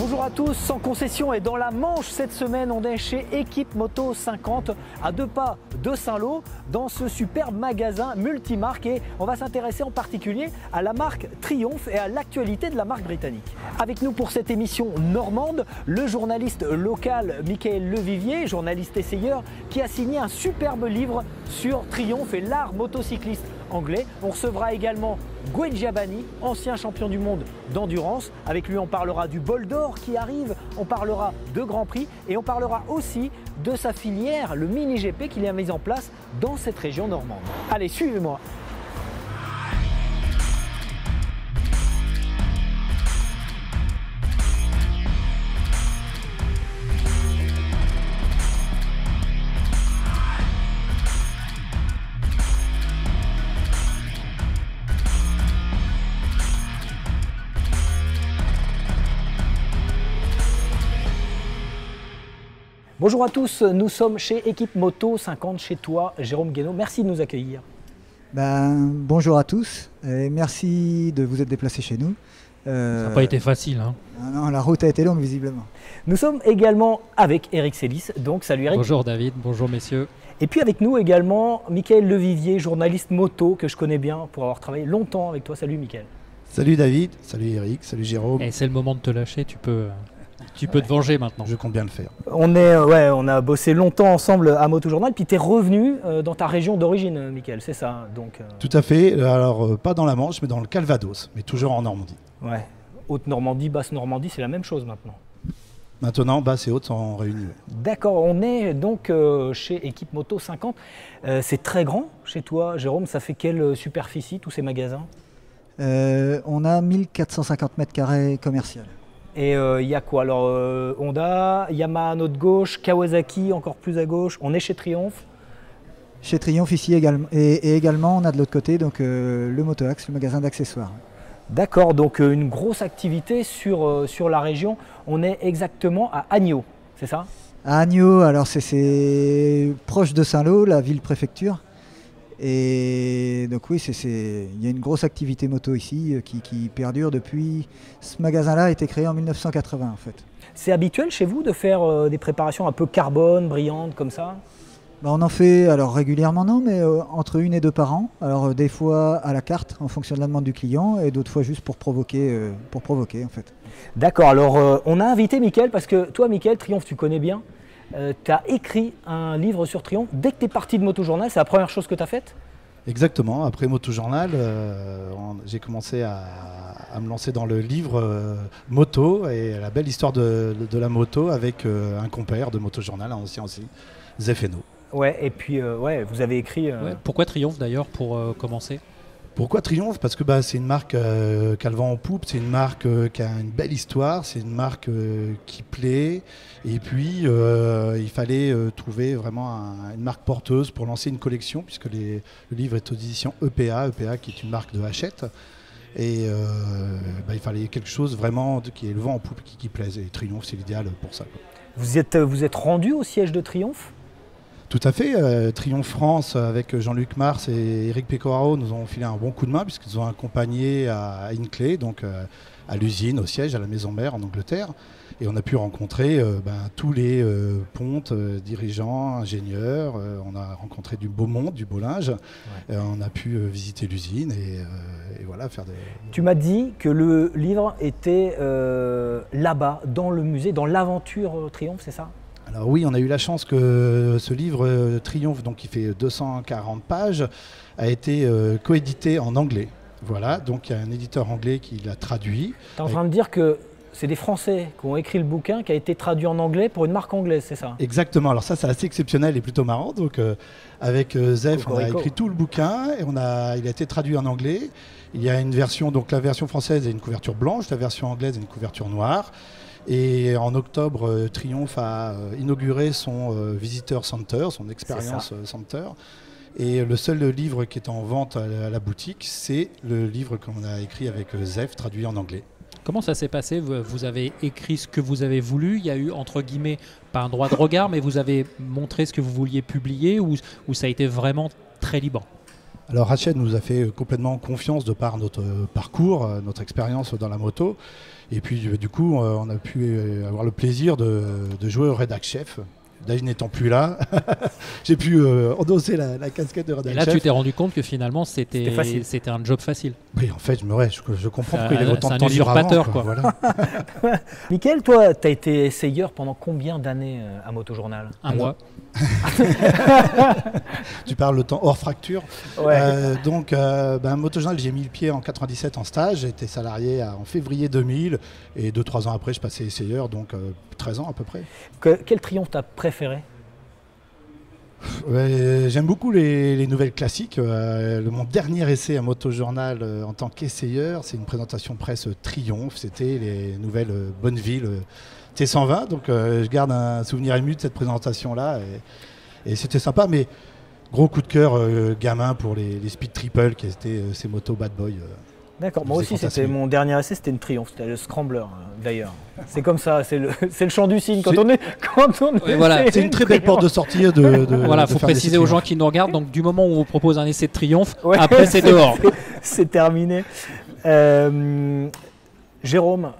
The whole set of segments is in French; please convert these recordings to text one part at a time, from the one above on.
Bonjour à tous, sans concession et dans la Manche cette semaine, on est chez Équipe Moto 50 à 2 pas de Saint-Lô dans ce superbe magasin multimarque et on va s'intéresser en particulier à la marque Triumph et à l'actualité de la marque britannique. Avec nous pour cette émission normande, le journaliste local Michael Levivier, journaliste essayeur, qui a signé un superbe livre sur Triumph et l'art motocycliste anglais. On recevra également Guy Giabani, ancien champion du monde d'endurance. Avec lui, on parlera du bol d'or qui arrive, on parlera de Grand Prix et on parlera aussi de sa filière, le mini GP qu'il a mis en place dans cette région normande. Allez, suivez-moi. Bonjour à tous, nous sommes chez Équipe Moto 50, chez toi, Jérôme Guénaud. Merci de nous accueillir. Bonjour à tous et merci de vous être déplacés chez nous. Ça n'a pas été facile. Hein. Non, la route a été longue visiblement. Nous sommes également avec Eric Sélis, donc salut Eric. Bonjour David, bonjour messieurs. Et puis avec nous également Michael Levivier, journaliste moto que je connais bien pour avoir travaillé longtemps avec toi. Salut Michael. Salut David, salut Eric, salut Jérôme. Et c'est le moment de te lâcher, tu peux te venger maintenant. Je compte bien le faire. On a bossé longtemps ensemble à Moto Journal, puis tu es revenu dans ta région d'origine, Michael, c'est ça donc, Tout à fait, alors pas dans la Manche, mais dans le Calvados, mais toujours en Normandie. Ouais, Haute-Normandie, Basse-Normandie, c'est la même chose maintenant. Maintenant, Basse et Haute sont réunis. D'accord, on est donc chez Équipe Moto 50. C'est très grand chez toi, Jérôme, ça fait quelle superficie, tous ces magasins? On a 1450 mètres carrés commercial. Et il y a quoi? Alors Honda, Yamaha à notre gauche, Kawasaki encore plus à gauche. On est chez Triumph. Chez Triumph ici également. Et également on a de l'autre côté donc, le Motoax, le magasin d'accessoires. D'accord, donc une grosse activité sur la région. On est exactement à Agneaux, c'est ça? À Agneaux, alors c'est proche de Saint-Lô, la ville-préfecture. Et donc oui, il y a une grosse activité moto ici qui perdure depuis... Ce magasin-là a été créé en 1980 en fait. C'est habituel chez vous de faire des préparations un peu carbone, brillantes comme ça? On en fait alors régulièrement non, mais entre 1 et 2 par an. Alors des fois à la carte en fonction de la demande du client et d'autres fois juste pour provoquer en fait. D'accord, alors on a invité Michael parce que toi Michael, Triumph tu connais bien. Tu as écrit un livre sur Triumph. Dès que tu es parti de Moto Journal, c'est la première chose que tu as faite? Exactement, après Moto Journal, j'ai commencé à me lancer dans le livre moto et la belle histoire de la moto avec un compère de Moto Journal, un ancien aussi, Zefeno. Ouais, et puis vous avez écrit... Ouais, pourquoi Triumph d'ailleurs pour commencer? Pourquoi Triumph? Parce que c'est une marque qui a le vent en poupe, c'est une marque qui a une belle histoire, c'est une marque qui plaît. Et puis, il fallait trouver vraiment une marque porteuse pour lancer une collection, puisque le livre est aux éditions EPA qui est une marque de Hachette. Et il fallait quelque chose vraiment qui ait le vent en poupe, qui plaise. Et Triumph, c'est l'idéal pour ça, quoi. Vous êtes rendu au siège de Triumph? Tout à fait. Triumph France, avec Jean-Luc Mars et Eric Pecoraro, nous ont filé un bon coup de main puisqu'ils ont accompagné à Hinckley, donc à l'usine, au siège, à la maison mère en Angleterre. Et on a pu rencontrer tous les pontes, dirigeants, ingénieurs. On a rencontré du beau monde, du beau linge. Ouais. On a pu visiter l'usine et voilà, faire des... Tu m'as dit que le livre était là-bas, dans le musée, dans l'aventure Triumph, c'est ça? Alors oui, on a eu la chance que ce livre Triumph, donc qui fait 240 pages, a été coédité en anglais. Voilà, donc il y a un éditeur anglais qui l'a traduit. Tu es en train de dire que c'est des Français qui ont écri le bouquin, qui a été traduit en anglais pour une marque anglaise, c'est ça? Exactement, alors ça c'est assez exceptionnel et plutôt marrant. Donc avec Zef, on a écrit tout le bouquin et il a été traduit en anglais. Il y a une version, donc la version française est une couverture blanche, la version anglaise est une couverture noire. Et en octobre, Triumph a inauguré son Visitor Center, son Experience Center. Et le seul livre qui est en vente à la boutique, c'est le livre qu'on a écrit avec Zef, traduit en anglais. Comment ça s'est passé? Vous avez écrit ce que vous avez voulu, il y a eu entre guillemets pas un droit de regard, mais vous avez montré ce que vous vouliez publier ou ça a été vraiment très libre? Alors Ratchet nous a fait complètement confiance de par notre parcours, notre expérience dans la moto. Et puis du coup, on a pu avoir le plaisir de jouer au rédac chef. David n'étant plus là, j'ai pu endosser la casquette de rédac chef. Et là, tu t'es rendu compte que finalement, c'était un job facile. Oui, en fait, je comprends pourquoi il y avait autant de temps libre usurpateur, avant, quoi. Voilà. Mickaël, toi, tu as été essayeur pendant combien d'années à Motojournal? Un mois. Tu parles le temps hors fracture. Ouais. Donc, Motojournal, j'ai mis le pied en 97 en stage. J'ai été salarié en février 2000 et 2-3 ans après, je passais essayeur, donc 13 ans à peu près. Quel triomphe t'as préféré? J'aime beaucoup les nouvelles classiques. Mon dernier essai à Motojournal en tant qu'essayeur, c'est une présentation presse Triomphe. C'était les nouvelles Bonneville T120. Donc je garde un souvenir ému de cette présentation-là. Et c'était sympa, mais gros coup de cœur gamin pour les Speed Triple qui étaient ces motos Bad Boy. D'accord, moi aussi c'était mon dernier essai, c'était une Triomphe, c'était le Scrambler d'ailleurs. C'est comme ça, c'est le chant du cygne quand on est. Voilà. C'est une très belle porte de sortie voilà, il faut préciser aux gens qui nous regardent, donc du moment où on vous propose un essai de Triomphe, après c'est dehors. C'est terminé. Jérôme,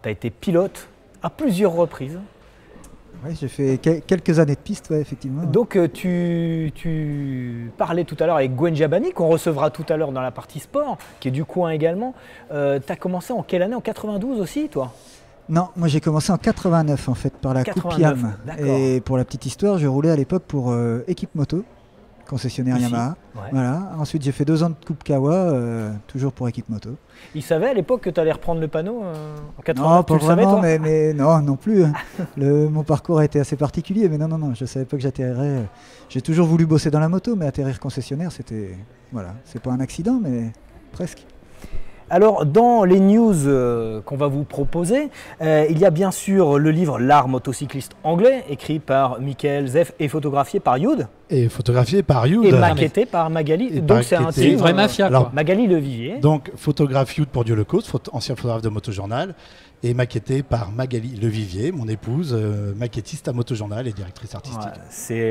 tu as été pilote à plusieurs reprises. Oui, j'ai fait quelques années de piste, ouais, effectivement. Donc tu parlais tout à l'heure avec Gwen Jabani, qu'on recevra tout à l'heure dans la partie sport, qui est du coin également. Tu as commencé en quelle année? En 92 aussi, toi? Non, moi j'ai commencé en 89 en fait, par la Coupe 89, Yam. d'accord. Et pour la petite histoire, je roulais à l'époque pour Équipe Moto, concessionnaire Ici, Yamaha. ouais. Voilà. Ensuite j'ai fait 2 ans de Coupe Kawa, toujours pour Équipe Moto. Il savait à l'époque que tu allais reprendre le panneau en 89? Non, pas tu le savais, vraiment, toi? mais non plus. Mon parcours a été assez particulier, mais non, je ne savais pas que j'atterrirais. J'ai toujours voulu bosser dans la moto, mais atterrir concessionnaire, c'était... Voilà, c'est pas un accident, mais presque. Alors, dans les news qu'on va vous proposer, il y a bien sûr le livre L'art motocycliste anglais, écrit par Mickaël Zeff et photographié par Youd. Et photographié par Youd. Et maquetté par Magali. Donc c'est un C'est une vraie mafia. Alors, quoi. Magali Levivier. Donc photographe Youd pour Dieu le cause, ancien photographe de Motojournal, et maquetté par Magali Levivier, mon épouse, maquettiste à Motojournal et directrice artistique.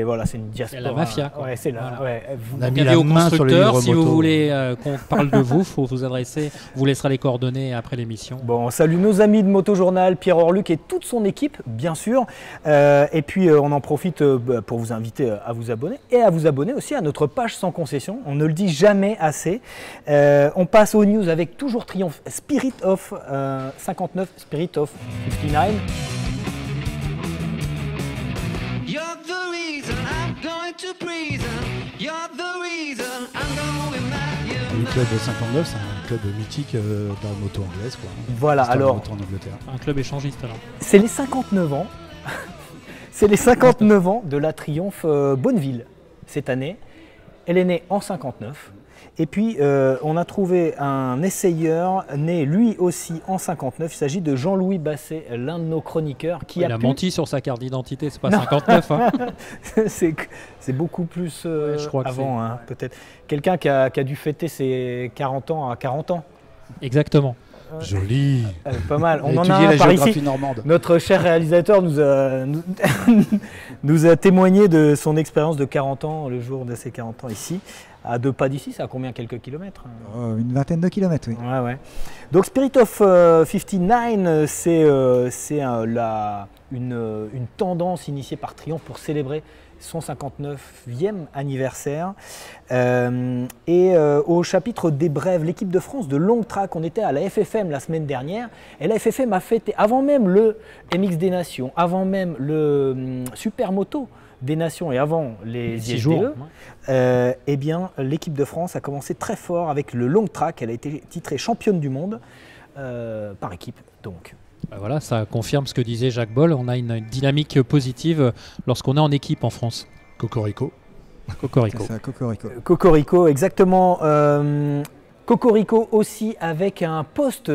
Voilà, c'est une diaspora. C'est la mafia, quoi. Ouais, c'est la, Voilà. ouais, On a mis Regardez la aux main sur le constructeurs, livre si moto. vous voulez qu'on parle de vous, il faut vous adresser, on vous laissera les coordonnées après l'émission. Bon, salut nos amis de Motojournal, Pierre Orluc et toute son équipe, bien sûr. Et puis, on en profite pour vous inviter à vous abonner et à vous abonner aussi à notre page sans concession. On ne le dit jamais assez. On passe aux news avec toujours triomphe. Spirit of 59, Spirit of 59. You're the reason I'm going to prison. You're the reason I'm going mad. Le club 59, c'est un club mythique de la moto anglaise, quoi. Voilà, L'histoire de la alors, moto en Angleterre. Un club échangiste alors. c'est les 59 ans. C'est les 59 ans de la Triomphe Bonneville cette année. Elle est née en 59. Et puis, on a trouvé un essayeur né lui aussi en 59. Il s'agit de Jean-Louis Basset, l'un de nos chroniqueurs, qui Il a menti sur sa carte d'identité, c'est pas 59. Hein. c'est beaucoup plus je crois que avant, hein, peut-être. Quelqu'un qui a dû fêter ses 40 ans à 40 ans. Exactement. Joli. Pas mal. On Il a en a étudié un la par géographie ici. normande. Notre cher réalisateur nous a témoigné de son expérience de 40 ans, le jour de ses 40 ans ici. À 2 pas d'ici, ça a combien? Quelques kilomètres? Une vingtaine de kilomètres, oui. Ouais, ouais. Donc Spirit of 59, c'est une tendance initiée par Triomphe pour célébrer son 59e anniversaire. Au chapitre des brèves, l'équipe de France de long track, on était à la FFM la semaine dernière, et la FFM a fêté, avant même le MX des Nations, avant même le Supermoto des Nations et avant les 6 ISDE, jours. eh bien, l'équipe de France a commencé très fort avec le long track. Elle a été titrée championne du monde par équipe. Donc, Bah voilà, ça confirme ce que disait Jacques Boll. On a une dynamique positive lorsqu'on est en équipe en France. Cocorico. Cocorico. C'est ça, Cocorico. Cocorico, exactement. Cocorico aussi avec un post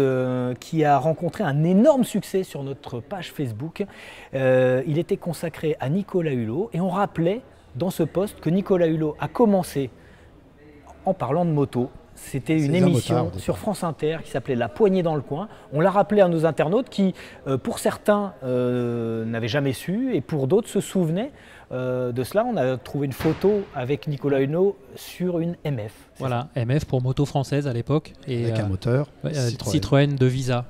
qui a rencontré un énorme succès sur notre page Facebook. Il était consacré à Nicolas Hulot et on rappelait dans ce post que Nicolas Hulot a commencé en parlant de moto. C'était C'est une un émission motard, au départ. sur France Inter qui s'appelait La Poignée dans le coin. On l'a rappelé à nos internautes qui, pour certains, n'avaient jamais su et pour d'autres se souvenaient de cela. On a trouvé une photo avec Nicolas Hulot sur une MF. Voilà, MF pour moto française à l'époque. Et Avec un moteur Citroën de Visa.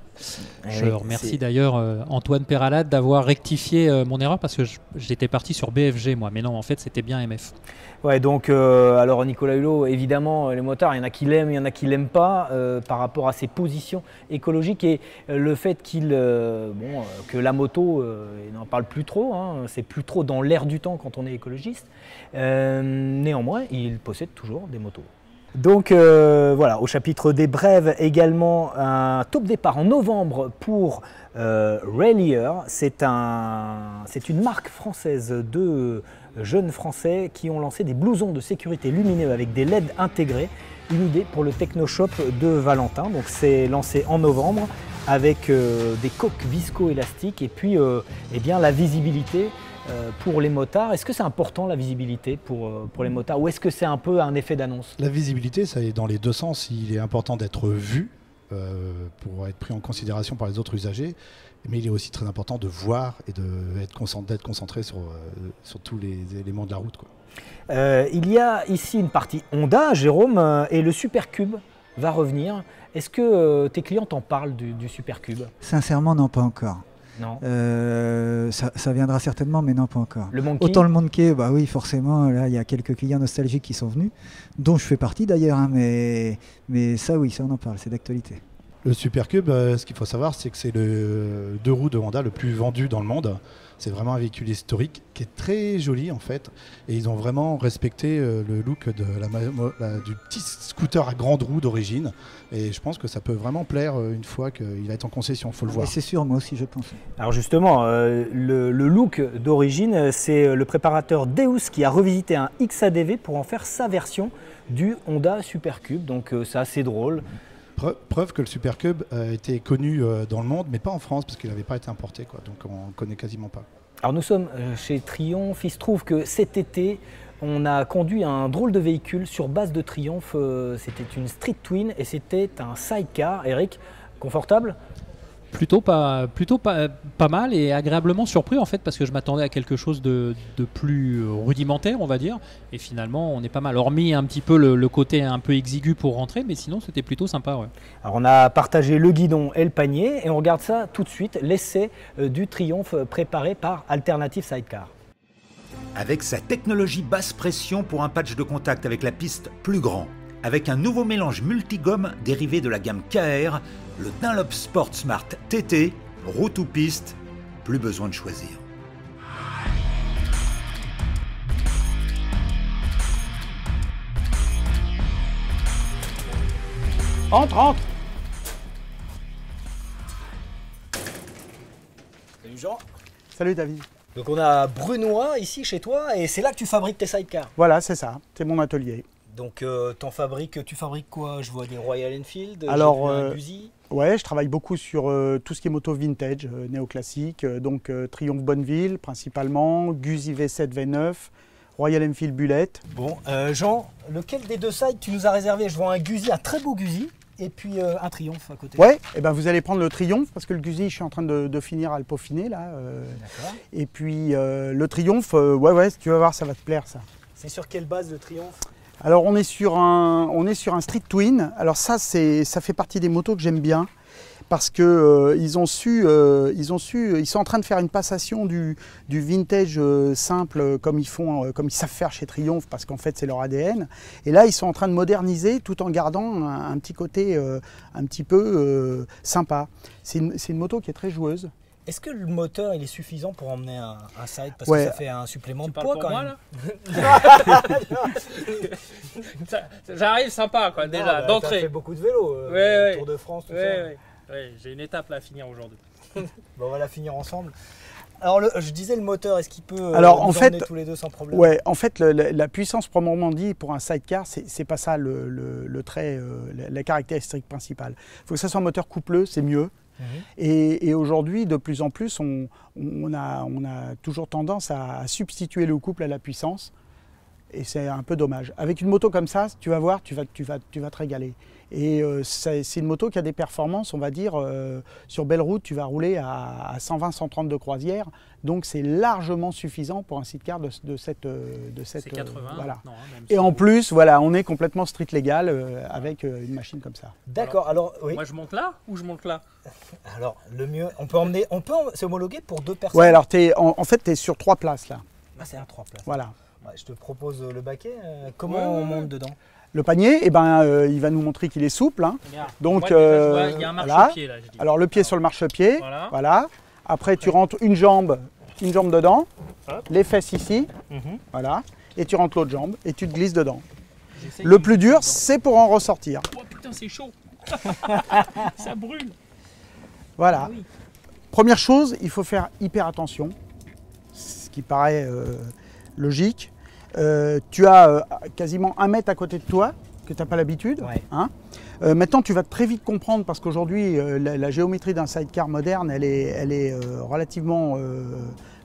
Je oui, remercie c'est- d'ailleurs Antoine Peralade d'avoir rectifié mon erreur parce que j'étais parti sur BFG moi, mais non, en fait c'était bien MF. Ouais, donc alors Nicolas Hulot, évidemment, les motards, il y en a qui l'aiment, il y en a qui l'aiment pas par rapport à ses positions écologiques et le fait que la moto, il n'en parle plus trop, hein, c'est plus trop dans l'air du temps quand on est écologiste. Néanmoins, il possède toujours des motos. Donc voilà, au chapitre des brèves également, un top départ en novembre pour Rallier. C'est une marque française de jeunes Français qui ont lancé des blousons de sécurité lumineux avec des LED intégrés, une idée pour le Technoshop de Valentin. Donc c'est lancé en novembre avec des coques visco-élastiques et puis eh bien, la visibilité pour les motards. Est-ce que c'est important la visibilité pour les motards ou est-ce que c'est un peu un effet d'annonce? La visibilité, ça est dans les deux sens. Il est important d'être vu pour être pris en considération par les autres usagers, mais il est aussi très important de voir et d'être concentré sur tous les éléments de la route, quoi. Il y a ici une partie Honda, Jérôme, et le Supercube va revenir. Est-ce que tes clients t'en parlent du Supercube? Sincèrement, non, pas encore. Non. Ça viendra certainement, mais non, pas encore. Le Monkey? Autant le Monkey, bah oui, forcément, là, il y a quelques clients nostalgiques qui sont venus, dont je fais partie d'ailleurs, hein, mais ça, oui, ça, on en parle, c'est d'actualité. Le Supercube, ce qu'il faut savoir, c'est que c'est le deux roues de Honda le plus vendu dans le monde. C'est vraiment un véhicule historique qui est très joli en fait. Et ils ont vraiment respecté le look de du petit scooter à grande roue d'origine. Et je pense que ça peut vraiment plaire une fois qu'il va être en concession, il faut le Et voir. c'est sûr, moi aussi, je pense. Alors justement, le look d'origine, c'est le préparateur Deus qui a revisité un XADV pour en faire sa version du Honda Supercube. Donc c'est assez drôle. Preuve que le Supercube était connu dans le monde, mais pas en France, parce qu'il n'avait pas été importé, quoi. Donc on ne connaît quasiment pas. Alors nous sommes chez Triumph. Il se trouve que cet été, on a conduit un drôle de véhicule sur base de Triumph. C'était une Street Twin et c'était un sidecar. Eric, confortable? Plutôt pas mal et agréablement surpris en fait parce que je m'attendais à quelque chose de plus rudimentaire on va dire et finalement on est pas mal, hormis un petit peu le côté un peu exigu pour rentrer, mais sinon c'était plutôt sympa. Ouais. Alors on a partagé le guidon et le panier et on regarde ça tout de suite, l'essai du Triumph préparé par Alternative Sidecar. Avec sa technologie basse pression pour un patch de contact avec la piste plus grand, avec un nouveau mélange multigomme dérivé de la gamme KR, le Dunlop Sport Smart TT, route ou piste, plus besoin de choisir. Entre. Salut Jean. Salut David. Donc on a Brunois ici chez toi et c'est là que tu fabriques tes sidecars. Voilà, c'est ça, c'est mon atelier. Donc tu fabriques quoi? Je vois des Royal Enfield, Alors, j'ai vu un Guzzi. Ouais, je travaille beaucoup sur tout ce qui est moto vintage, néoclassique, donc Triumph Bonneville principalement, Guzzi V7, V9, Royal Enfield Bullet. Bon, Jean, lequel des deux sides tu nous as réservé? Je vois un Guzzi, un très beau Guzzi, et puis un Triumph à côté. Ouais, et ben vous allez prendre le Triumph parce que le Guzzi, je suis en train de finir à le peaufiner là. D'accord. Et puis le Triumph, ouais, tu vas voir, ça va te plaire ça. C'est sur quelle base le Triumph? Alors on est sur un Street Twin. Alors ça fait partie des motos que j'aime bien parce que ils sont en train de faire une passation du vintage simple comme ils savent faire chez Triumph parce qu'en fait c'est leur ADN. Et là ils sont en train de moderniser tout en gardant un petit côté un petit peu sympa. C'est une moto qui est très joueuse. Est-ce que le moteur il est suffisant pour emmener un side? Parce Ouais. que ça fait un supplément de poids quand même. J'arrive sympa quoi déjà T'as fait d'entrée. beaucoup de vélo, Ouais. Tour de France, tout ça. Ouais, j'ai une étape là à finir aujourd'hui. Bon, on va la finir ensemble. Alors je disais le moteur, est-ce qu'il peut Alors, nous en fait, emmener tous les deux sans problème? Ouais, en fait, la puissance proprement dit pour un sidecar, c'est pas ça le trait, la caractéristique principale. Il faut que ça soit un moteur coupleux, c'est mieux. Mhm. Et aujourd'hui, de plus en plus, on a toujours tendance à substituer le couple à la puissance. Et c'est un peu dommage. Avec une moto comme ça, tu vas voir, tu vas te régaler. Et c'est une moto qui a des performances, on va dire, sur belle route, tu vas rouler à 120-130 de croisière. Donc c'est largement suffisant pour un sidecar de cette C'est 80. voilà. Non, même Et en plus, voilà, on est complètement street légal avec une machine comme ça. D'accord, alors oui. Moi je monte là ou je monte là? Alors le mieux, c'est homologué pour 2 personnes. Ouais, alors en fait, tu es sur 3 places là. Ah, c'est un 3 places. Voilà. Ouais, je te propose le baquet. Comment on monte dedans? Le panier, eh ben, il va nous montrer qu'il est souple. Hein. Regarde. Donc, Moi, déjà, je vois, il y a un voilà. marchepied là. Je dis. Alors le pied sur le marchepied, Voilà. voilà. Après tu rentres une jambe dedans, Hop. les fesses ici, Mhm. voilà. Et tu rentres l'autre jambe et tu te glisses dedans. J'essaye Le de plus me dur, mettre c'est pour en ressortir. dedans. Oh putain, c'est chaud. Ça brûle. Voilà. Ah oui. Première chose, il faut faire hyper attention, ce qui paraît logique. Tu as quasiment 1 mètre à côté de toi, que tu n'as pas l'habitude. Ouais. Hein. Maintenant, tu vas très vite comprendre, parce qu'aujourd'hui, la géométrie d'un sidecar moderne, elle est relativement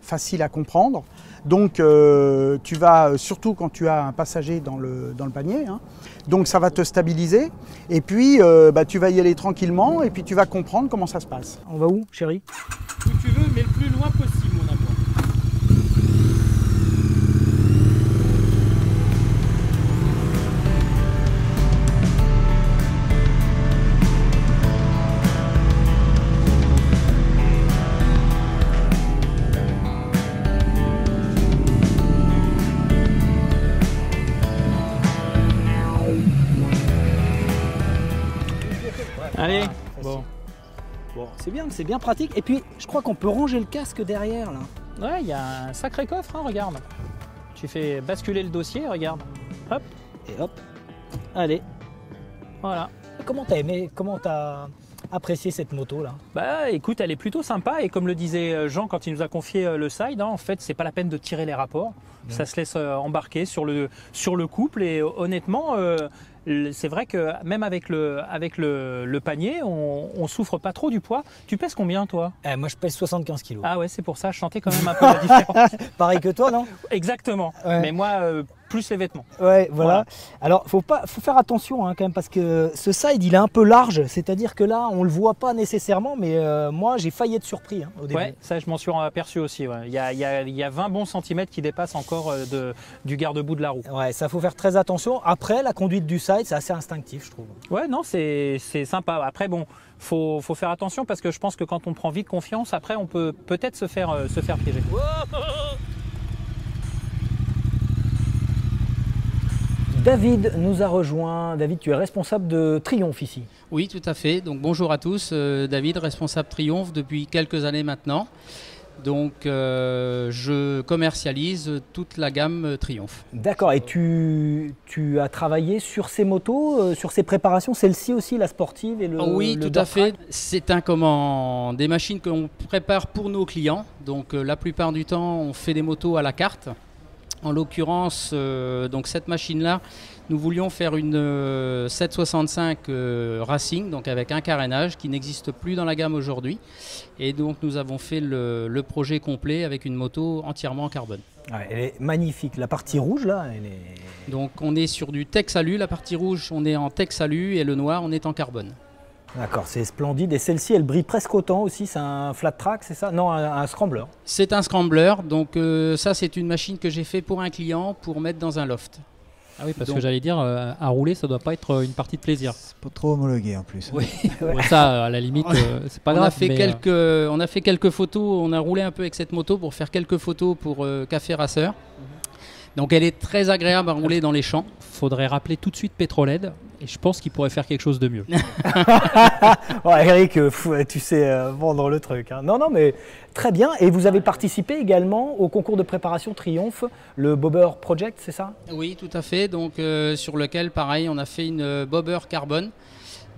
facile à comprendre. Donc, tu vas, surtout quand tu as un passager dans le panier, hein, donc ça va te stabiliser. Et puis, tu vas y aller tranquillement, et puis tu vas comprendre comment ça se passe. On va où, chérie? Où tu veux, mais le plus loin possible, mon amour. Allez, bon. Bon, c'est bien pratique. Et puis, je crois qu'on peut ranger le casque derrière là. Ouais, il y a un sacré coffre, hein, regarde. Tu fais basculer le dossier, regarde. Hop, Et hop, allez. voilà. Comment t'as apprécié cette moto là? Bah écoute, elle est plutôt sympa et comme le disait Jean quand il nous a confié le side, hein, en fait c'est pas la peine de tirer les rapports. Ça se laisse embarquer sur le couple et honnêtement c'est vrai que même avec le panier, on souffre pas trop du poids. Tu pèses combien toi? Moi je pèse 75 kg. Ah ouais, c'est pour ça, je sentais quand même un peu la différence. Pareil que toi, non? Exactement. Ouais. Mais moi plus les vêtements. Ouais, voilà. Voilà. Alors, faut faire attention hein, quand même, parce que ce side, il est un peu large. C'est-à-dire que là, on le voit pas nécessairement, mais moi, j'ai failli être surpris hein, au début. Ouais, ça je m'en suis aperçu aussi. Ouais. Il y a 20 bons centimètres qui dépassent encore du garde-boue de la roue. Ouais, ça faut faire très attention. Après, la conduite du side, c'est assez instinctif, je trouve. Ouais, non, c'est sympa. Après, bon, faut faire attention parce que je pense que quand on prend vite confiance, après, on peut peut-être se faire piéger. David nous a rejoint. David, tu es responsable de Triomphe ici. Oui, tout à fait. Donc bonjour à tous. David, responsable Triomphe depuis quelques années maintenant. Donc je commercialise toute la gamme Triomphe. D'accord, et tu as travaillé sur ces motos, sur ces préparations, celle-ci aussi, la sportive et le Oui, le tout à dirt track? fait. C'est des machines qu'on prépare pour nos clients. Donc la plupart du temps, on fait des motos à la carte. En l'occurrence, donc cette machine-là, nous voulions faire une 765 Racing, donc avec un carénage qui n'existe plus dans la gamme aujourd'hui. Et donc nous avons fait le projet complet avec une moto entièrement en carbone. Ouais, elle est magnifique. La partie rouge, là, elle est... Donc on est sur du Texalu, la partie rouge on est en Texalu et le noir on est en carbone. D'accord, c'est splendide. Et celle-ci, elle brille presque autant aussi. C'est un flat track, c'est ça? Non, un scrambler. C'est un scrambler, donc ça c'est une machine que j'ai fait pour un client pour mettre dans un loft. Ah oui, parce Donc- que j'allais dire, à rouler, ça doit pas être une partie de plaisir. C'est pas trop homologué en plus. Oui, ouais, ça, à la limite, c'est pas on grave. a fait mais, on a fait quelques photos, on a roulé un peu avec cette moto pour faire quelques photos pour Café Racer. Donc elle est très agréable à rouler dans les champs. faudrait rappeler tout de suite Petrolhead et je pense qu'il pourrait faire quelque chose de mieux. Ouais, Eric, tu sais vendre le truc. Hein. Non, mais très bien. Et vous avez participé également au concours de préparation Triomphe, le Bobber Project, c'est ça? Oui, tout à fait. Donc sur lequel, pareil, on a fait une bobber carbone.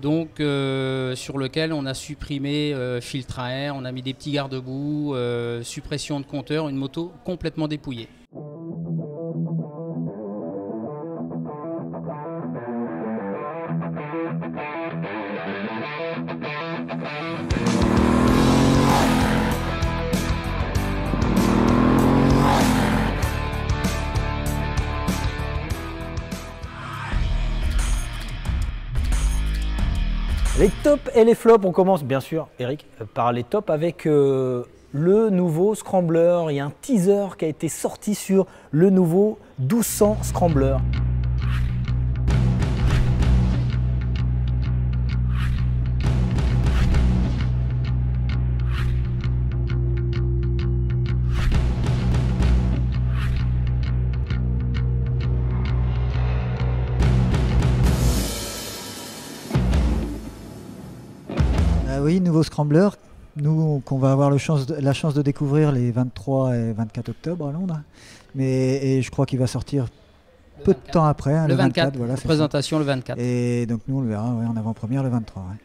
Donc sur lequel on a supprimé filtre à air, on a mis des petits garde-boue, suppression de compteur, une moto complètement dépouillée. Les tops et les flops, on commence bien sûr, Eric, par les tops avec le nouveau Scrambler. Il y a un teaser qui a été sorti sur le nouveau 1200 Scrambler. Oui, nouveau Scrambler. Nous, qu'on va avoir la chance de découvrir les 23 et 24 octobre à Londres. Et je crois qu'il va sortir peu de temps après, hein, le 24. Voilà, présentation le 24. Et donc nous, on le verra en avant-première le 23. Ouais.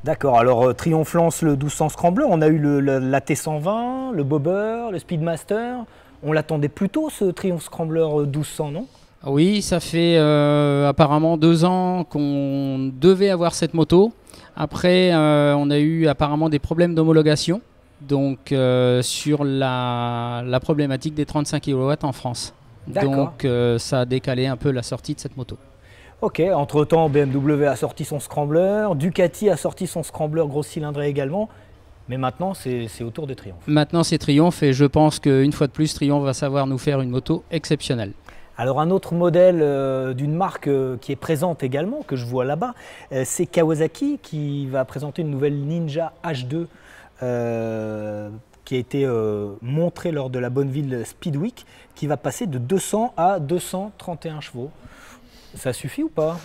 D'accord, alors Triumph lance le 1200 Scrambler. On a eu la T120, le Bobber, le Speedmaster. On l'attendait plus tôt, ce Triumph Scrambler 1200, non? Oui, ça fait apparemment 2 ans qu'on devait avoir cette moto. Après, on a eu apparemment des problèmes d'homologation, donc sur la problématique des 35 kW en France. Donc ça a décalé un peu la sortie de cette moto. Ok, entre-temps, BMW a sorti son Scrambler, Ducati a sorti son Scrambler gros cylindré également, mais maintenant c'est au tour de Triumph. Maintenant c'est Triumph et je pense qu'une fois de plus, Triumph va savoir nous faire une moto exceptionnelle. Alors un autre modèle d'une marque qui est présente également, que je vois là-bas, c'est Kawasaki qui va présenter une nouvelle Ninja H2 qui a été montrée lors de la Bonneville Speed Week, qui va passer de 200 à 231 chevaux. Ça suffit ou pas ?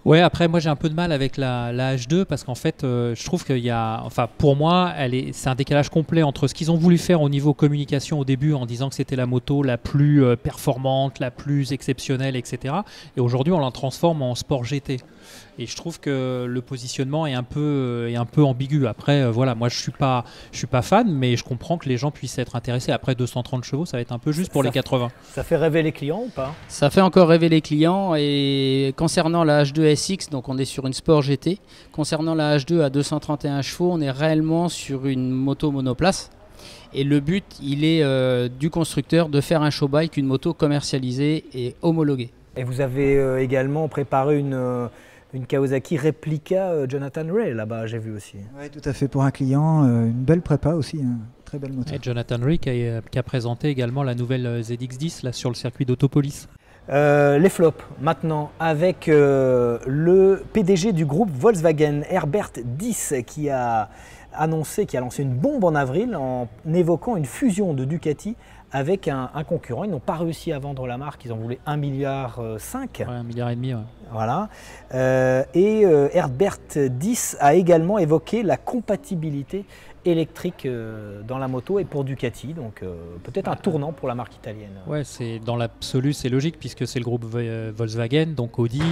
Ouais, après moi j'ai un peu de mal avec la H2 parce qu'en fait je trouve qu'il y a, enfin pour moi c'est un décalage complet entre ce qu'ils ont voulu faire au niveau communication au début en disant que c'était la moto la plus performante, la plus exceptionnelle, etc. Et aujourd'hui on la transforme en sport GT. Et je trouve que le positionnement est un peu ambigu. Après, voilà, moi je suis pas fan, mais je comprends que les gens puissent être intéressés. Après 230 chevaux, ça va être un peu juste pour les 80. Ça fait rêver les clients ou pas? Ça fait encore rêver les clients. Et concernant la H2 SX, donc on est sur une Sport GT. Concernant la H2 à 231 chevaux, on est réellement sur une moto monoplace. Et le but, il est du constructeur de faire un show bike, une moto commercialisée et homologuée. Et vous avez également préparé une Kawasaki réplica Jonathan Ray là-bas, j'ai vu aussi. Oui, tout à fait, pour un client, une belle prépa aussi, hein. Très belle moto. Et Jonathan Ray qui a présenté également la nouvelle ZX10 là, sur le circuit d'Autopolis. Les flops, maintenant, avec le PDG du groupe Volkswagen, Herbert Diess, qui a lancé une bombe en avril en évoquant une fusion de Ducati avec un concurrent. Ils n'ont pas réussi à vendre la marque, ils en voulaient 1,5 milliard. Ouais, 1,5 milliard. Ouais. Voilà. Et Herbert Diess a également évoqué la compatibilité électrique dans la moto et pour Ducati, donc peut-être un tournant pour la marque italienne. Ouais, c'est dans l'absolu, c'est logique puisque c'est le groupe Volkswagen, donc Audi,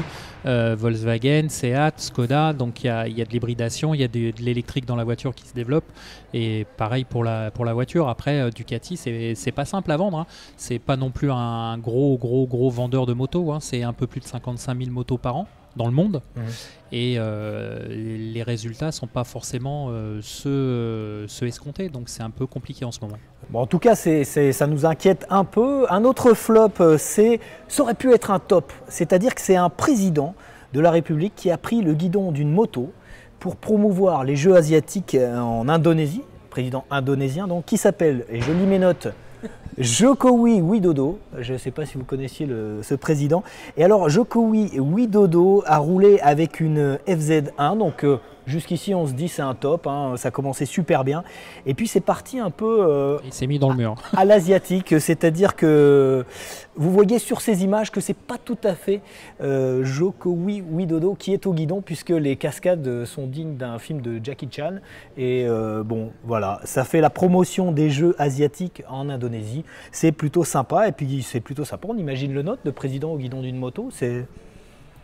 Volkswagen, Seat, Skoda, donc il y a de l'hybridation, il y a de l'électrique dans la voiture qui se développe et pareil pour la voiture. Après Ducati, c'est pas simple à vendre, hein. C'est pas non plus un gros vendeur de motos, hein. C'est un peu plus de 55 000 motos par an dans le monde. Et les résultats ne sont pas forcément ceux escomptés, donc c'est un peu compliqué en ce moment. Bon, en tout cas, ça nous inquiète un peu. Un autre flop, ça aurait pu être un top, c'est-à-dire que c'est un président de la République qui a pris le guidon d'une moto pour promouvoir les Jeux asiatiques en Indonésie, président indonésien, donc, qui s'appelle, et je lis mes notes, Jokowi Widodo. Je ne sais pas si vous connaissiez ce président. Et alors Jokowi Widodo a roulé avec une FZ1, donc jusqu'ici on se dit c'est un top, hein, ça commençait super bien. Et puis c'est parti un peu il s'est mis dans le mur à l'asiatique, c'est-à-dire que vous voyez sur ces images que c'est pas tout à fait Jokowi Widodo qui est au guidon, puisque les cascades sont dignes d'un film de Jackie Chan. Et bon voilà, ça fait la promotion des Jeux asiatiques en Indonésie. C'est plutôt sympa, et puis c'est plutôt sympa, on imagine le nôtre de président au guidon d'une moto, c'est...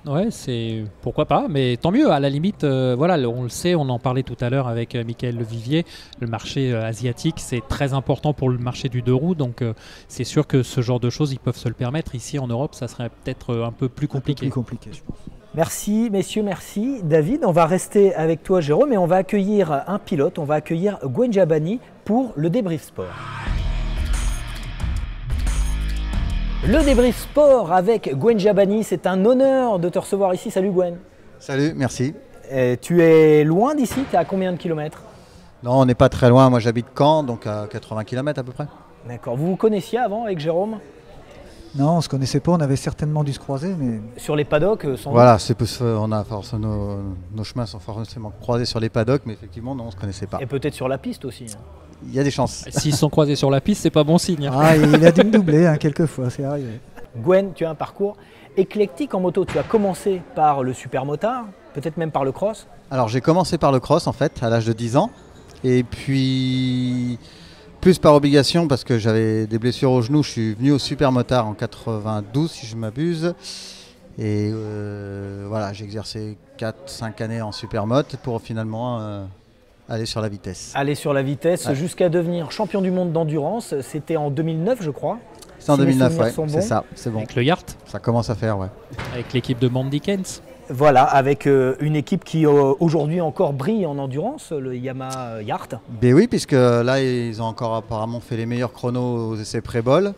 Ouais, c'est pourquoi pas, mais tant mieux. À la limite, voilà, on le sait, on en parlait tout à l'heure avec Michael Levivier. Le marché asiatique, c'est très important pour le marché du deux roues, donc c'est sûr que ce genre de choses, ils peuvent se le permettre. Ici, en Europe, ça serait peut-être un peu plus compliqué. Un peu plus compliqué, je pense. Merci messieurs, merci David. On va rester avec toi Jérôme, et on va accueillir un pilote, on va accueillir Gwen Jabani pour le débrief sport. Le débrief sport avec Gwen Jabani, c'est un honneur de te recevoir ici. Salut Gwen. Salut, merci. Tu es loin d'ici? Tu es à combien de kilomètres? Non, on n'est pas très loin. Moi, j'habite Caen, donc à 80 km à peu près. D'accord. Vous vous connaissiez avant avec Jérôme? Non, on ne se connaissait pas, on avait certainement dû se croiser. Mais... Sur les paddocks, sans Voilà, doute. on a forcément nos chemins sont forcément croisés sur les paddocks, mais effectivement, non, on ne se connaissait pas. Et peut-être sur la piste aussi. Il y a des chances. S'ils sont croisés sur la piste, c'est pas bon signe. Hein. Ah, il a dû me doubler quelquefois, c'est arrivé. Gwen, tu as un parcours éclectique en moto. Tu as commencé par le supermotard, peut-être même par le cross. Alors, j'ai commencé par le cross, en fait, à l'âge de 10 ans. Et puis... plus par obligation parce que j'avais des blessures au genou, je suis venu au supermotard en 92 si je ne m'abuse. Et voilà, j'ai exercé 4-5 années en supermote pour finalement aller sur la vitesse. Aller sur la vitesse jusqu'à devenir champion du monde d'endurance. C'était en 2009 je crois. C'est en 2009, ouais, c'est ça, c'est bon. Avec le Yart. Ça commence à faire, ouais. Avec l'équipe de Mandy Keynes. Voilà, avec une équipe qui aujourd'hui encore brille en endurance, le Yamaha Yart. Ben oui, puisque là, ils ont encore apparemment fait les meilleurs chronos aux essais pré-bol.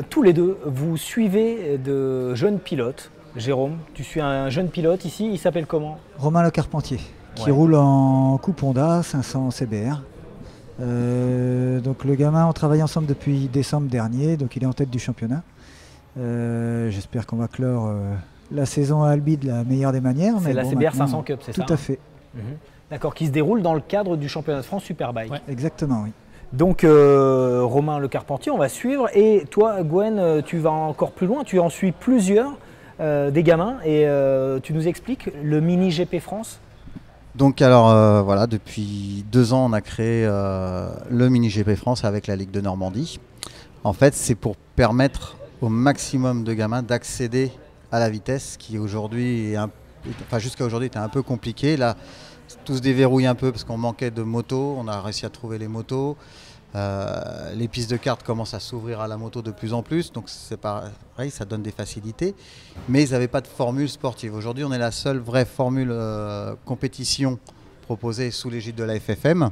Tous les deux, vous suivez de jeunes pilotes. Jérôme, tu suis un jeune pilote ici, il s'appelle comment? Romain Le Carpentier, qui roule en Coupe Honda 500 CBR. Donc le gamin, on travaille ensemble depuis décembre dernier, donc il est en tête du championnat. J'espère qu'on va clore... la saison à Albi de la meilleure des manières. C'est la CBR 500 Cup, c'est ça? Tout à fait. D'accord, qui se déroule dans le cadre du championnat de France Superbike. Ouais. Exactement, oui. Donc Romain Le Carpentier, on va suivre. Et toi, Gwen, tu vas encore plus loin. Tu en suis plusieurs des gamins. Et tu nous expliques le mini GP France? Donc alors voilà, depuis 2 ans, on a créé le mini GP France avec la Ligue de Normandie. En fait, c'est pour permettre au maximum de gamins d'accéder à la vitesse qui aujourd'hui, jusqu'à aujourd'hui était un peu compliqué. Là, tout se déverrouille un peu parce qu'on manquait de motos, on a réussi à trouver les motos. Les pistes de kart commencent à s'ouvrir à la moto de plus en plus, donc c'est pareil, ça donne des facilités. Mais ils n'avaient pas de formule sportive. Aujourd'hui, on est la seule vraie formule compétition proposée sous l'égide de la FFM.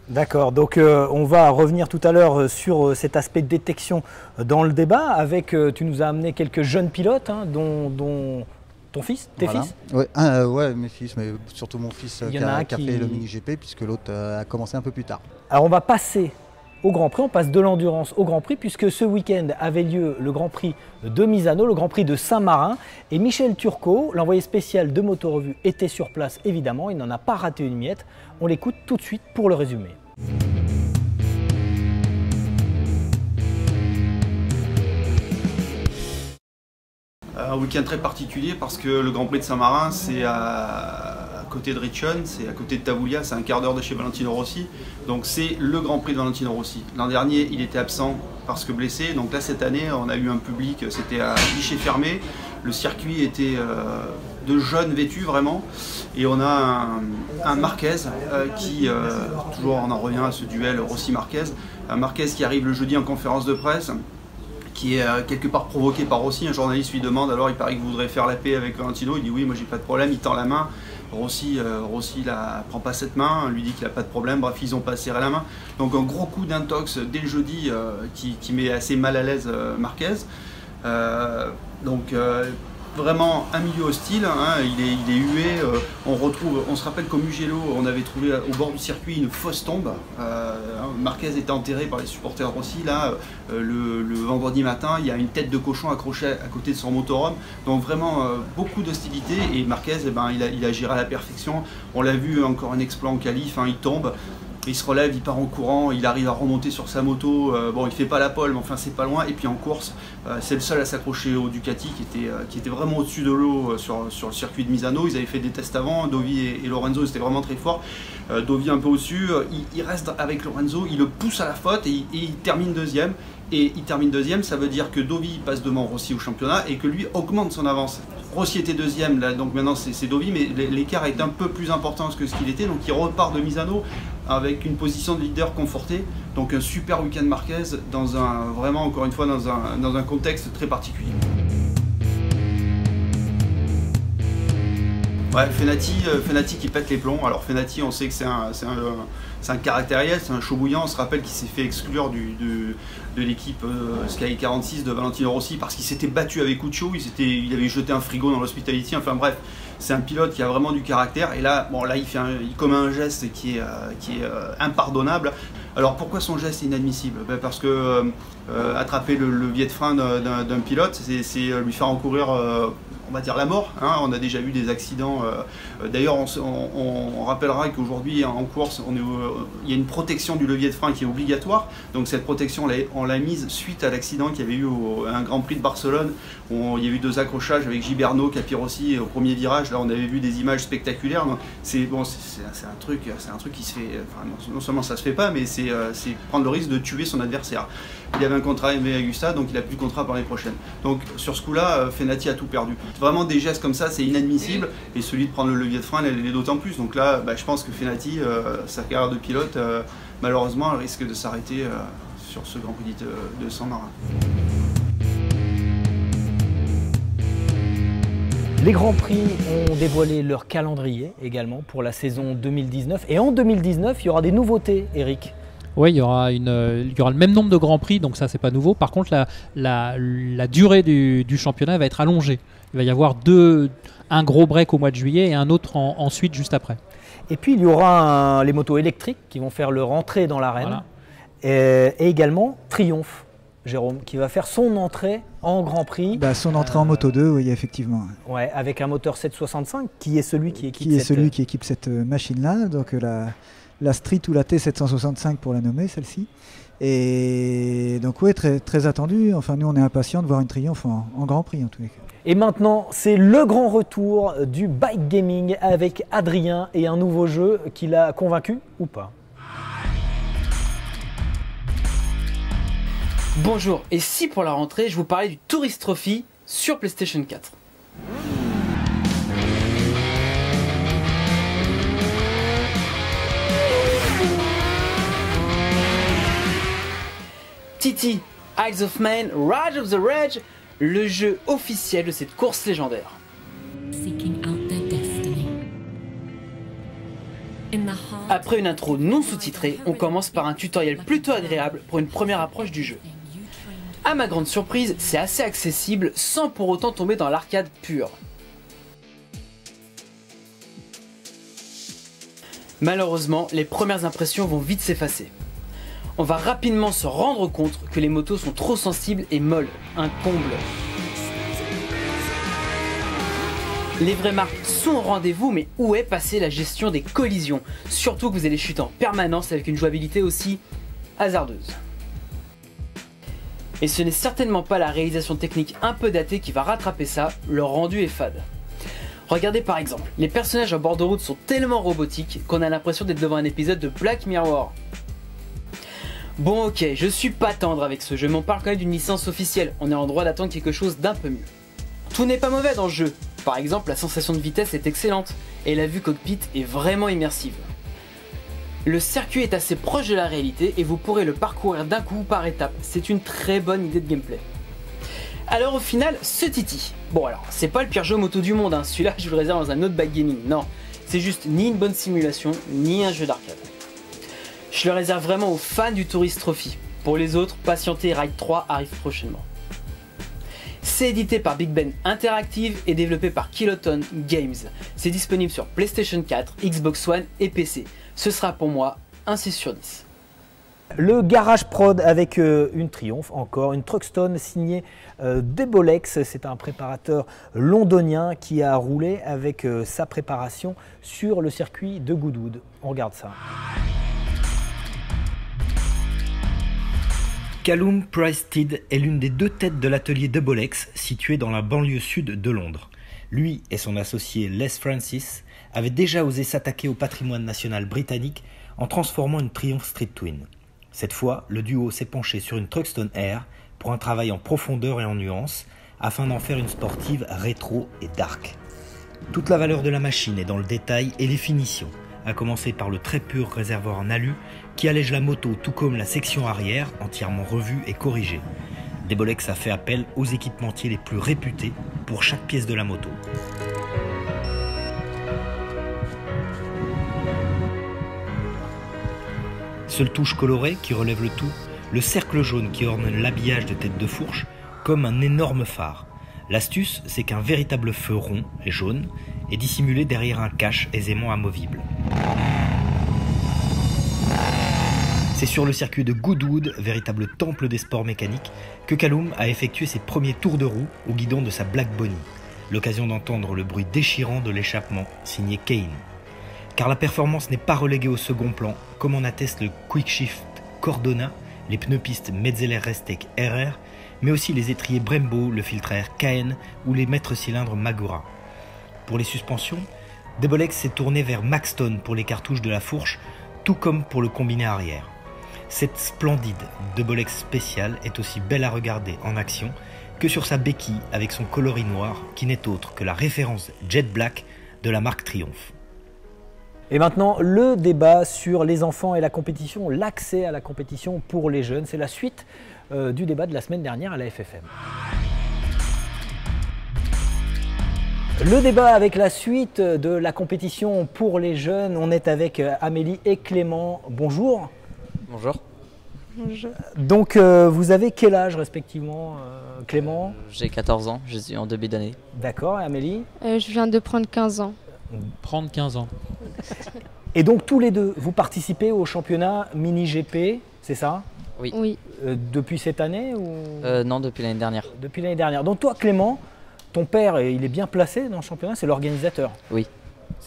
D'accord, donc on va revenir tout à l'heure sur cet aspect de détection dans le débat. Avec, tu nous as amené quelques jeunes pilotes, dont ton fils, tes fils? Ouais, mes fils, mais surtout mon fils qui a fait le mini GP, puisque l'autre a commencé un peu plus tard. Alors on va passer au Grand Prix, on passe de l'endurance au Grand Prix, puisque ce week-end avait lieu le Grand Prix de Misano, le Grand Prix de Saint-Marin. Et Michel Turcot, l'envoyé spécial de Moto Revue, était sur place évidemment, il n'en a pas raté une miette. On l'écoute tout de suite pour le résumer. Un week-end très particulier parce que le Grand Prix de Saint-Marin, c'est à côté de Riccione, c'est à côté de Tavuglia, c'est un quart d'heure de chez Valentino Rossi. Donc c'est le Grand Prix de Valentino Rossi. L'an dernier, il était absent parce que blessé. Donc là, cette année, on a eu un public, c'était à guichet fermé. Le circuit était de jeunes vêtus vraiment. Et on a un Marquez qui, toujours on en revient à ce duel Rossi-Marquez, un Marquez qui arrive le jeudi en conférence de presse, qui est quelque part provoqué par Rossi. Un journaliste lui demande, alors il paraît que vous voudrez faire la paix avec Valentino, il dit oui, moi j'ai pas de problème, il tend la main. Rossi prend pas cette main, lui dit qu'il n'a pas de problème, bref ils ont pas serré la main. Donc un gros coup d'intox dès le jeudi qui met assez mal à l'aise Marquez. Vraiment un milieu hostile, hein, il est hué. On se rappelle qu'au Mugello, on avait trouvé au bord du circuit une fausse tombe. Marquez était enterré par les supporters Rossi. Là, le vendredi matin, il y a une tête de cochon accrochée à côté de son motorhome. Donc vraiment beaucoup d'hostilité. Et Marquez, il a géré à la perfection. On l'a vu, encore un exploit en qualif, hein, il tombe. Il se relève, il part en courant, il arrive à remonter sur sa moto, bon il fait pas la pole mais enfin c'est pas loin, et puis en course c'est le seul à s'accrocher au Ducati qui était vraiment au-dessus de l'eau sur le circuit de Misano. Ils avaient fait des tests avant, Dovi et Lorenzo c'était vraiment très fort. Dovi un peu au-dessus, il reste avec Lorenzo, il le pousse à la faute et il termine deuxième. Et il termine deuxième, ça veut dire que Dovi passe devant Rossi au championnat et que lui augmente son avance. Rossi était deuxième, là, donc maintenant c'est Dovi, mais l'écart est un peu plus important que ce qu'il était, donc il repart de Misano avec une position de leader confortée. Donc un super week-end Marquez, vraiment encore une fois dans un contexte très particulier. Ouais, Fenati qui pète les plombs. Alors Fenati, on sait que c'est un caractériel, c'est un chaud bouillant. On se rappelle qu'il s'est fait exclure de l'équipe Sky 46 de Valentino Rossi parce qu'il s'était battu avec Uccio, il avait jeté un frigo dans l'hospitality. Enfin bref, c'est un pilote qui a vraiment du caractère. Et là, bon, là il commet un geste qui est impardonnable. Alors pourquoi son geste est inadmissible? Parce que attraper le levier de frein d'un pilote, c'est lui faire encourir, on va dire, la mort. Hein. On a déjà vu des accidents. D'ailleurs, on rappellera qu'aujourd'hui en course, il y a une protection du levier de frein qui est obligatoire. Donc cette protection, on l'a mise suite à l'accident qu'il y avait eu à un Grand Prix de Barcelone, où il y a eu 2 accrochages avec Giberno, Capirossi au premier virage. Là, on avait vu des images spectaculaires. C'est un truc qui se fait. Enfin, non seulement ça se fait pas, mais c'est prendre le risque de tuer son adversaire. Il avait un contrat avec Agusta, donc il n'a plus de contrat pour l'année prochaine. Donc sur ce coup-là, Fenati a tout perdu. Vraiment des gestes comme ça, c'est inadmissible, et celui de prendre le levier de frein, elle est d'autant plus. Donc là, je pense que Fenati, sa carrière de pilote, malheureusement, elle risque de s'arrêter sur ce Grand Prix de San-Marin. Les Grands Prix ont dévoilé leur calendrier également pour la saison 2019. Et en 2019, il y aura des nouveautés, Eric. Oui, il y aura le même nombre de Grands Prix, donc ça c'est pas nouveau. Par contre, la durée du championnat va être allongée. Il va y avoir un gros break au mois de juillet et un autre ensuite juste après. Et puis il y aura les motos électriques qui vont faire leur entrée dans l'arène. Voilà. Et également Triumph, Jérôme, qui va faire son entrée en Grand Prix. Son entrée en Moto 2, oui, effectivement. Ouais, avec un moteur 765 qui est celui qui équipe cette machine-là. Donc la Street ou la T765 pour la nommer, celle-ci. Et donc oui, très, très attendu. Enfin, nous on est impatients de voir une Triumph en Grand Prix en tous les cas. Et maintenant, c'est le grand retour du bike gaming avec Adrien et un nouveau jeu qui l'a convaincu ou pas? Bonjour, et si pour la rentrée, je vous parlais du Tourist Trophy sur PlayStation 4. TT, Isles of Man, Ride of the Rage, le jeu officiel de cette course légendaire. Après une intro non sous-titrée, on commence par un tutoriel plutôt agréable pour une première approche du jeu. À ma grande surprise, c'est assez accessible sans pour autant tomber dans l'arcade pure. Malheureusement, les premières impressions vont vite s'effacer. On va rapidement se rendre compte que les motos sont trop sensibles et molles, un comble. Les vraies marques sont au rendez-vous, mais où est passée la gestion des collisions? Surtout que vous allez chuter en permanence avec une jouabilité aussi hasardeuse. Et ce n'est certainement pas la réalisation technique un peu datée qui va rattraper ça, le rendu est fade. Regardez par exemple, les personnages à bord de route sont tellement robotiques qu'on a l'impression d'être devant un épisode de Black Mirror. Bon ok, je suis pas tendre avec ce jeu, mais on parle quand même d'une licence officielle, on est en droit d'attendre quelque chose d'un peu mieux. Tout n'est pas mauvais dans le jeu, par exemple la sensation de vitesse est excellente, et la vue cockpit est vraiment immersive. Le circuit est assez proche de la réalité et vous pourrez le parcourir d'un coup par étape, c'est une très bonne idée de gameplay. Alors au final, ce Titi, bon alors c'est pas le pire jeu moto du monde, hein. Celui-là je vous le réserve dans un autre bike gaming, non, c'est juste ni une bonne simulation, ni un jeu d'arcade. Je le réserve vraiment aux fans du Tourist Trophy. Pour les autres, patientez, Ride 3 arrive prochainement. C'est édité par Big Ben Interactive et développé par Kiloton Games. C'est disponible sur PlayStation 4, Xbox One et PC. Ce sera pour moi un 6 sur 10. Le Garage Prod avec une Triumph, encore une Truckstone signée Debolex. C'est un préparateur londonien qui a roulé avec sa préparation sur le circuit de Goodwood. On regarde ça. Callum Price-Stead est l'une des 2 têtes de l'atelier Debolex situé dans la banlieue sud de Londres. Lui et son associé Les Francis avaient déjà osé s'attaquer au patrimoine national britannique en transformant une Triumph Street Twin. Cette fois, le duo s'est penché sur une Truckstone Air pour un travail en profondeur et en nuances afin d'en faire une sportive rétro et dark. Toute la valeur de la machine est dans le détail et les finitions, à commencer par le très pur réservoir en alu qui allège la moto tout comme la section arrière entièrement revue et corrigée. Debolex a fait appel aux équipementiers les plus réputés pour chaque pièce de la moto. Seule touche colorée qui relève le tout, le cercle jaune qui orne l'habillage de tête de fourche comme un énorme phare. L'astuce, c'est qu'un véritable feu rond et jaune et dissimulé derrière un cache aisément amovible. C'est sur le circuit de Goodwood, véritable temple des sports mécaniques, que Callum a effectué ses premiers tours de roue au guidon de sa Black Bonnie. L'occasion d'entendre le bruit déchirant de l'échappement signé Kane. Car la performance n'est pas reléguée au second plan, comme en atteste le Quickshift Cordona, les pneus pistes Metzeler Restec RR, mais aussi les étriers Brembo, le filtre air KN ou les maîtres cylindres Magura. Pour les suspensions, Debolex s'est tourné vers Maxton pour les cartouches de la fourche, tout comme pour le combiné arrière. Cette splendide Debolex spéciale est aussi belle à regarder en action que sur sa béquille avec son coloris noir qui n'est autre que la référence Jet Black de la marque Triumph. Et maintenant, le débat sur les enfants et la compétition, l'accès à la compétition pour les jeunes. C'est la suite du débat de la semaine dernière à la FFM. Le débat avec la suite de la compétition pour les jeunes. On est avec Amélie et Clément. Bonjour. Bonjour. Bonjour. Donc, vous avez quel âge respectivement, Clément? J'ai 14 ans, je suis en début d'année. D'accord, et Amélie? Je viens de prendre 15 ans. Prendre 15 ans. Et donc, tous les deux, vous participez au championnat mini-GP, c'est ça? Oui. Oui. Depuis cette année ou... Non, depuis l'année dernière. Depuis l'année dernière. Donc toi, Clément, ton père, il est bien placé dans le championnat, c'est l'organisateur. Oui.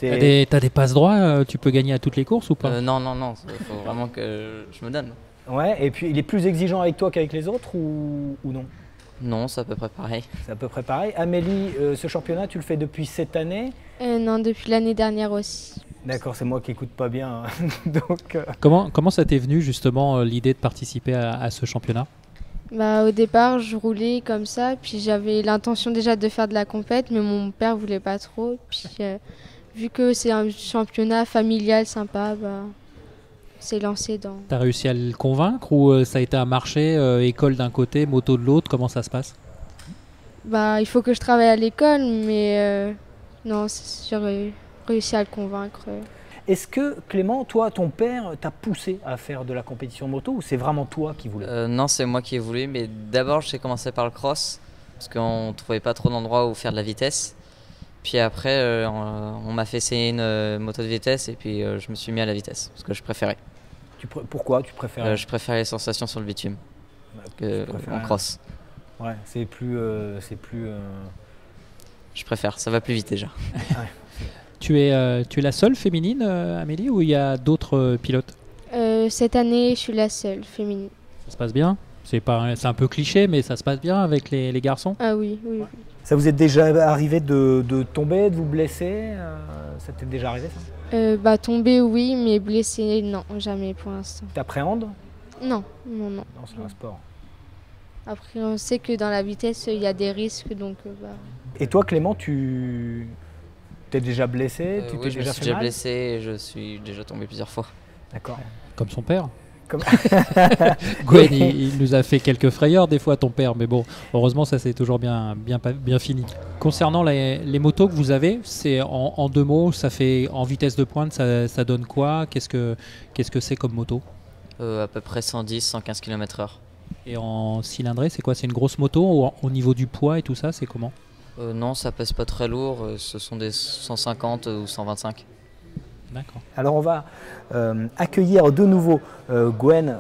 T'as des passe-droits, tu peux gagner à toutes les courses ou pas? Non, il faut vraiment que je me donne. Ouais, et puis il est plus exigeant avec toi qu'avec les autres ou non? Non, c'est à peu près pareil. C'est à peu près pareil. Amélie, ce championnat, tu le fais depuis cette année? Non, depuis l'année dernière aussi. D'accord, c'est moi qui écoute pas bien. Donc, Comment ça t'est venu justement l'idée de participer à ce championnat? Au départ, je roulais comme ça, puis j'avais l'intention déjà de faire de la compète, mais mon père voulait pas trop. Puis vu que c'est un championnat familial sympa, s'est lancé dans... T'as réussi à le convaincre ou ça a été un marché, école d'un côté, moto de l'autre? Comment ça se passe? Il faut que je travaille à l'école, mais non, j'aurais réussi à le convaincre. Est-ce que Clément, toi, ton père t'a poussé à faire de la compétition moto ou c'est vraiment toi qui voulais? Non, c'est moi qui ai voulu, mais d'abord j'ai commencé par le cross, parce qu'on ne trouvait pas trop d'endroits où faire de la vitesse. Puis après, on m'a fait essayer une moto de vitesse et puis je me suis mis à la vitesse, parce que je préférais. Pourquoi tu préférais? Je préférais les sensations sur le bitume en cross. Ouais, c'est plus... Je préfère, ça va plus vite déjà. Ouais. Tu es la seule féminine, Amélie, ou il y a d'autres pilotes? Cette année, je suis la seule féminine. Ça se passe bien? C'est un peu cliché, mais ça se passe bien avec les garçons? Ah oui. Ça vous est déjà arrivé de tomber, de vous blesser? Ça t'est déjà arrivé ça? Tomber oui, mais blesser non, jamais pour l'instant. T'appréhendes? Non. Non, c'est un sport. Après, on sait que dans la vitesse, il y a des risques, donc... Et toi, Clément, tu t'es déjà blessé? Oui, je me suis déjà blessé et je suis déjà tombé plusieurs fois. D'accord. Comme son père. Gwen, il nous a fait quelques frayeurs des fois, ton père, mais bon, heureusement ça s'est toujours bien fini. Concernant les motos que vous avez, c'est en deux mots, ça fait en vitesse de pointe, ça donne quoi? Qu'est-ce que c'est comme moto? À peu près 110-115 km/h. Et en cylindrée, c'est quoi? C'est une grosse moto au niveau du poids et tout ça, c'est comment? Non, ça pèse pas très lourd, ce sont des 150 ou 125. D'accord. Alors on va accueillir de nouveau Gwen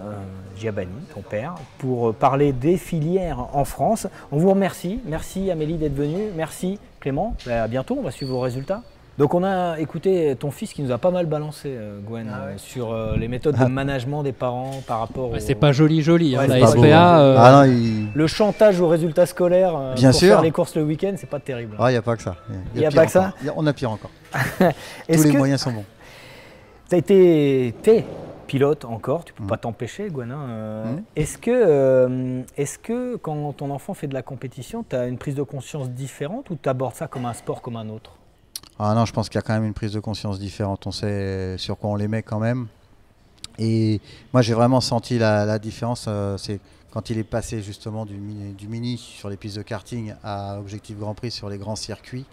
Giabani, ton père, pour parler des filières en France. On vous remercie. Merci Amélie d'être venue. Merci Clément. À bientôt, on va suivre vos résultats. Donc on a écouté ton fils qui nous a pas mal balancé, Gwen, sur les méthodes de management des parents par rapport C'est pas joli, ouais, la SPA. Le chantage aux résultats scolaires Bien pour sûr. faire les courses le week-end, c'est pas terrible. Il n'y a pas que ça. Il y a pas que ça. On a pire encore. Tous les moyens sont bons. Tu as été pilote encore, tu peux pas t'empêcher, Gwen. Est-ce que quand ton enfant fait de la compétition, tu as une prise de conscience différente ou tu abordes ça comme un sport comme un autre? Ah non, je pense qu'il y a quand même une prise de conscience différente. On sait sur quoi on les met quand même. Et moi, j'ai vraiment senti la différence. C'est quand il est passé justement du mini sur les pistes de karting à Objectif Grand Prix sur les grands circuits.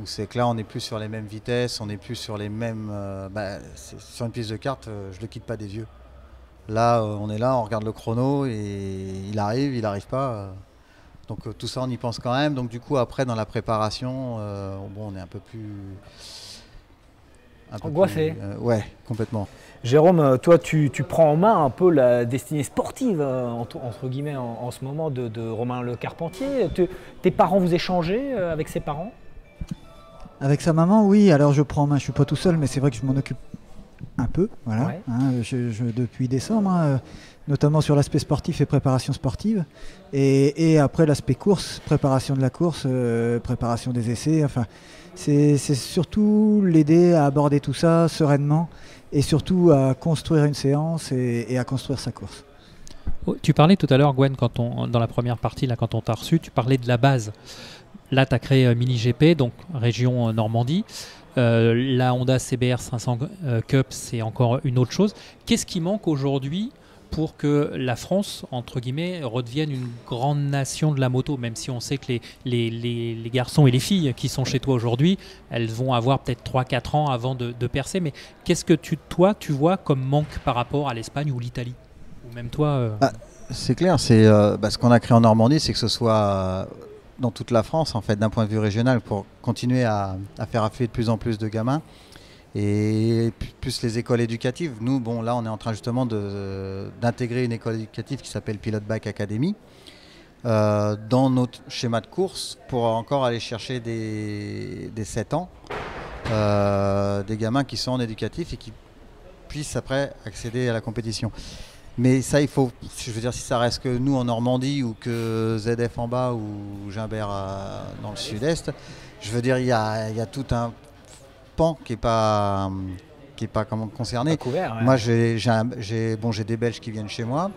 Où c'est que là, on n'est plus sur les mêmes vitesses, on n'est plus sur les mêmes... sur une piste de kart, je ne le quitte pas des yeux. Là, on est là, on regarde le chrono et il arrive pas. Donc tout ça, on y pense quand même. Donc du coup, après, dans la préparation, bon, on est un peu plus... Angoissé. Ouais, complètement. Jérôme, toi, tu prends en main un peu la destinée sportive, entre guillemets, en ce moment, de Romain Le Carpentier. Tes parents, vous échangez avec ses parents? Avec sa maman, oui. Alors je prends en main, je suis pas tout seul, mais c'est vrai que je m'en occupe un peu. Voilà. Ouais. Depuis décembre, notamment sur l'aspect sportif et préparation sportive. Et après l'aspect course, préparation de la course, préparation des essais. Enfin, c'est surtout l'aider à aborder tout ça sereinement et surtout à construire une séance et à construire sa course. Tu parlais tout à l'heure, Gwen, dans la première partie, là, quand on t'a reçu, tu parlais de la base. Là, tu as créé Mini GP, donc région Normandie. La Honda CBR 500 Cup, c'est encore une autre chose. Qu'est-ce qui manque aujourd'hui pour que la France, entre guillemets, redevienne une grande nation de la moto, même si on sait que les garçons et les filles qui sont chez toi aujourd'hui, elles vont avoir peut-être 3-4 ans avant de percer. Mais qu'est-ce que toi, tu vois comme manque par rapport à l'Espagne ou l'Italie? Ou même toi C'est clair, ce qu'on a créé en Normandie, c'est que ce soit dans toute la France, en fait, d'un point de vue régional, pour continuer à faire affluer de plus en plus de gamins. Et plus les écoles éducatives. Nous, bon, là, on est en train justement d'intégrer une école éducative qui s'appelle Pilot Bike Academy dans notre schéma de course pour encore aller chercher des 7 ans, des gamins qui sont en éducatif et qui puissent après accéder à la compétition. Mais ça, il faut, je veux dire, si ça reste que nous en Normandie ou que ZF en bas ou Gimbert dans le sud-est, je veux dire, il y a tout un pan qui est pas concerné. Pas couvert, ouais. Moi, j'ai des Belges qui viennent chez moi,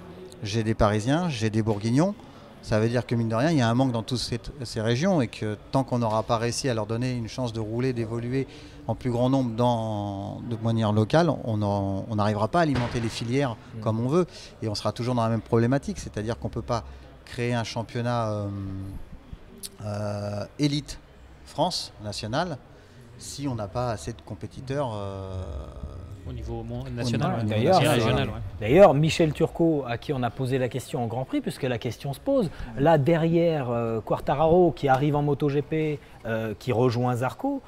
j'ai des Parisiens, j'ai des Bourguignons. Ça veut dire que mine de rien, il y a un manque dans toutes ces régions et que tant qu'on n'aura pas réussi à leur donner une chance de rouler, d'évoluer en plus grand nombre de manière locale, on n'arrivera pas à alimenter les filières comme on veut et on sera toujours dans la même problématique, c'est-à-dire qu'on ne peut pas créer un championnat élite France national si on n'a pas assez de compétiteurs au niveau national, régional. D'ailleurs, Michel Turcot, à qui on a posé la question en Grand Prix, puisque la question se pose, là derrière Quartararo qui arrive en MotoGP, qui rejoint Zarco,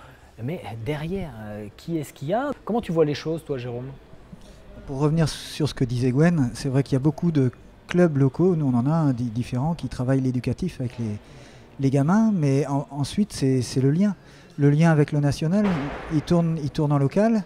mais derrière, qui est-ce qu'il y a? Comment tu vois les choses, toi, Jérôme? Pour revenir sur ce que disait Gwen, c'est vrai qu'il y a beaucoup de clubs locaux, nous on en a différents, qui travaillent l'éducatif avec les gamins, mais ensuite c'est le lien. Le lien avec le national, ils tournent en local,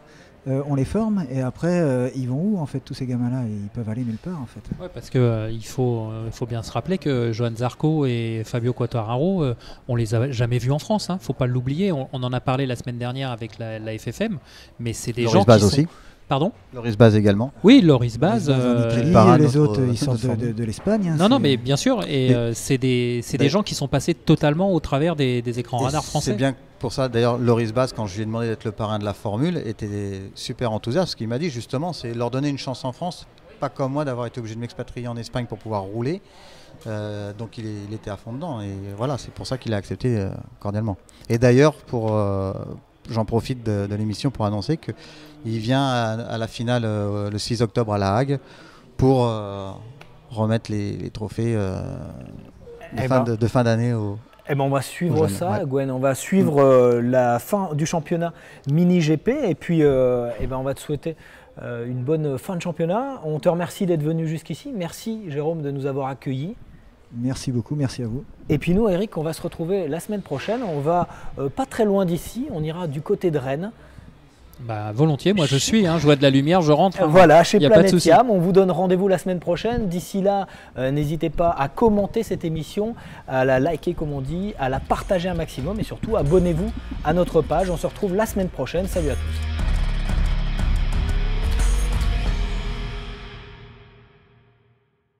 on les forme et après ils vont où en fait tous ces gamins-là? Ils peuvent aller nulle part en fait. Ouais, parce que il faut bien se rappeler que Johan Zarco et Fabio Quartararo, on les a jamais vus en France. Hein, faut pas l'oublier. On en a parlé la semaine dernière avec la FFM, mais c'est des gens qui sont... aussi. Pardon? Loris Baz également. Oui, Loris Baz. Les autres, ils sortent de l'Espagne. Hein, non, mais bien sûr. Et c'est des gens qui sont passés totalement au travers des écrans radars français. C'est bien pour ça. D'ailleurs, Loris Baz, quand je lui ai demandé d'être le parrain de la Formule, était super enthousiaste. Ce qu'il m'a dit justement, c'est leur donner une chance en France. Pas comme moi d'avoir été obligé de m'expatrier en Espagne pour pouvoir rouler. Donc il était à fond dedans. Et voilà, c'est pour ça qu'il a accepté cordialement. Et d'ailleurs, j'en profite de l'émission pour annoncer qu'il vient à la finale le 6 octobre à La Hague pour remettre les trophées de fin d'année aux... Eh ben on va suivre ça, ouais. Gwen. On va suivre la fin du championnat Mini GP et puis on va te souhaiter une bonne fin de championnat. On te remercie d'être venu jusqu'ici. Merci Jérôme de nous avoir accueillis. Merci beaucoup, merci à vous. Et puis nous, Eric, on va se retrouver la semaine prochaine. On va pas très loin d'ici. On ira du côté de Rennes. Bah, volontiers, moi je suis, je vois de la lumière, je rentre. Voilà, chez Planète Yam, on vous donne rendez-vous la semaine prochaine. D'ici là, n'hésitez pas à commenter cette émission, à la liker comme on dit, à la partager un maximum et surtout abonnez-vous à notre page. On se retrouve la semaine prochaine. Salut à tous.